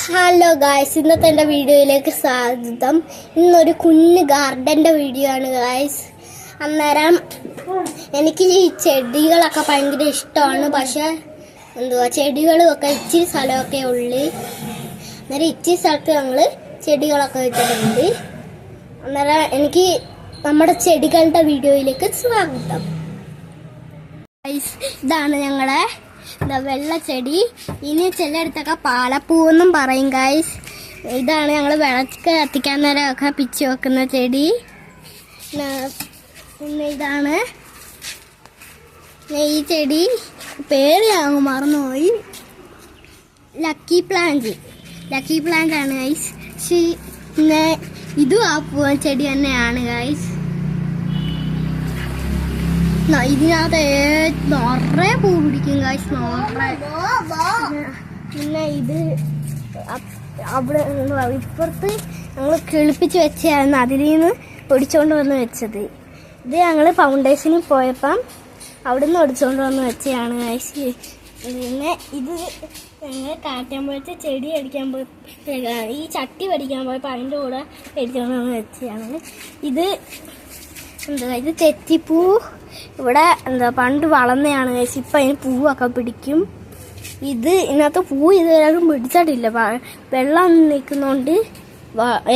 Hello guys, ഇന്നത്തെ എൻ്റെ വീഡിയോയിലേക്ക് സ്വാഗതം. ഇന്നൊരു കുഞ്ഞ് ഗാർഡൻ്റെ വീഡിയോ ആണ് ഗായ്സ്. അന്നേരം എനിക്ക് ഈ ചെടികളൊക്കെ ഭയങ്കര ഇഷ്ടമാണ്. പക്ഷെ ചെടികളൊക്കെ ഇച്ചിരി സ്ഥലമൊക്കെ ഉള്ളു. അന്നേരം ഇച്ചിരി സ്ഥലത്ത് ഞങ്ങൾ ചെടികളൊക്കെ വെച്ചിട്ടുണ്ട്. അന്നേരം എനിക്ക് നമ്മുടെ ചെടികളുടെ വീഡിയോയിലേക്ക് സ്വാഗതം ഗായ്സ്. ഇതാണ് ഞങ്ങളുടെ വെള്ളച്ചെടി. ഇനി ചിലയിടത്തൊക്കെ പാലപ്പൂവെന്നും പറയും ഗായ്സ്. ഇതാണ് ഞങ്ങൾ വിളക്ക് കത്തിക്കാൻ നേരമൊക്കെ പിച്ച് വെക്കുന്ന ചെടി. പിന്നെ ഇതാണ് ഈ ചെടി, പേര് ഞാൻ മറന്നുപോയി. ലക്കി പ്ലാന്റ് ആണ് ഗായ്സ്. പിന്നെ ഇതും ആ പൂവൻ ചെടി തന്നെയാണ് ഗായ്സ്. ഇതിനകത്ത് നിറയെ പൂ പിടിക്കും ഗായ്സ്, നിറയെ. പിന്നെ ഇത് അവിടെ ഇപ്പുറത്ത് ഞങ്ങൾ കിളിപ്പിച്ച് വെച്ചായിരുന്നു, അതിൽ നിന്ന് ഒടിച്ചോണ്ട് വന്ന് വെച്ചത്. ഇത് ഞങ്ങൾ ഫൗണ്ടേഷനിൽ പോയപ്പം അവിടെ നിന്ന് ഒടിച്ചോണ്ട് വന്ന് വെച്ചതാണ് ഗായ്സ്. പിന്നെ ഇത് ഞങ്ങൾ കാറ്റാമ്പഴത്തെ ചെടി അടിക്കാൻ പോയി, ഈ ചട്ടി പഠിക്കാൻ പോയപ്പോൾ അതിൻ്റെ കൂടെ അടിച്ചോണ്ട് വന്ന് വെച്ചതാണ്. ഇത് തെറ്റിപ്പൂ. ഇവിടെ പണ്ട് വളർന്നതാണ് ഗൈസ്. ഇപ്പം അതിന് പൂവൊക്കെ പിടിക്കും. ഇതിനകത്ത് പൂ ഇതുവരെ പിടിച്ചിട്ടില്ല, വെള്ളം നിൽക്കുന്നോണ്ട്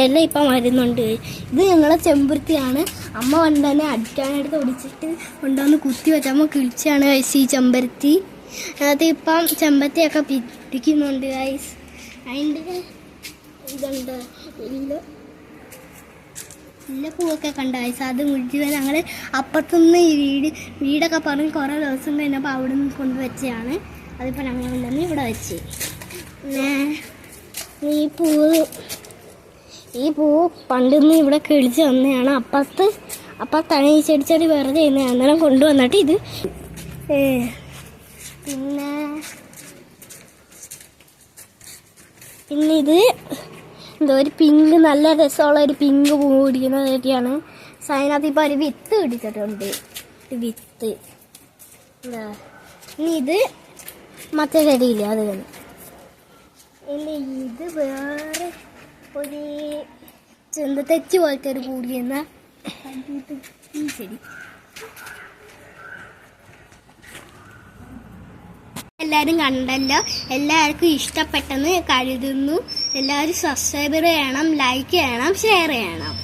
എല്ലാം ഇപ്പം വരുന്നുണ്ട്. ഇത് ഞങ്ങളെ ചെമ്പരത്തിയാണ്. അമ്മ കൊണ്ട് തന്നെ അടിക്കാനായിട്ട് ഒടിച്ചിട്ട് കൊണ്ടുവന്ന് കുത്തി വെച്ചമ്മ കിളിച്ചാണ് ഗൈസ് ഈ ചെമ്പരത്തി. അതിനകത്ത് ഇപ്പം ചെമ്പരത്തിയൊക്കെ പിടിക്കുന്നുണ്ട് ഗൈസ്. അതിൻ്റെ ഇതുണ്ട് ഇല്ല പൂവൊക്കെ കണ്ട ഗൈസ്. അത് മുഴുവൻ ഞങ്ങൾ അപ്പുറത്തുനിന്ന് ഈ വീടൊക്കെ പറഞ്ഞ് കുറേ ദിവസം കഴിഞ്ഞപ്പോൾ അവിടെ നിന്ന് കൊണ്ടുവച്ചതാണ്. അതിപ്പോൾ ഞങ്ങൾ കൊണ്ടുവന്ന് ഇവിടെ വെച്ച്. പിന്നെ ഈ പൂ പണ്ടിന്ന് ഇവിടെ കിളിച്ച് വന്നതാണ്. അപ്പുറത്താണ് ഈ ചെടി വെറുതെ ചെയ്യുന്നത്. അന്നേരം കൊണ്ടുവന്നിട്ട് ഇത്. പിന്നെ ഇത് ഒരു പിങ്ക്, നല്ല രസമുള്ള ഒരു പിങ്ക് പൂ പിടിക്കുന്ന ചെടിയാണ്. അതിനകത്ത് ഇപ്പോൾ ഒരു വിത്ത് പിടിച്ചിട്ടുണ്ട്, വിത്ത്. ഇനി ഇത് മറ്റേ ചെടിയില്ല, അത് തന്നെ. ഇനി ഇത് വേറെ ഒരു തെച്ച് പോലത്തെ ഒരു പൂടിയെന്ന ഈ ചെടി. എല്ലാവരും കണ്ടല്ലോ, എല്ലാവർക്കും ഇഷ്ടപ്പെട്ടെന്ന് കരുതുന്നു. എല്ലാവരും സബ്സ്ക്രൈബ് ചെയ്യണം, ലൈക്ക് ചെയ്യണം, ഷെയർ ചെയ്യണം.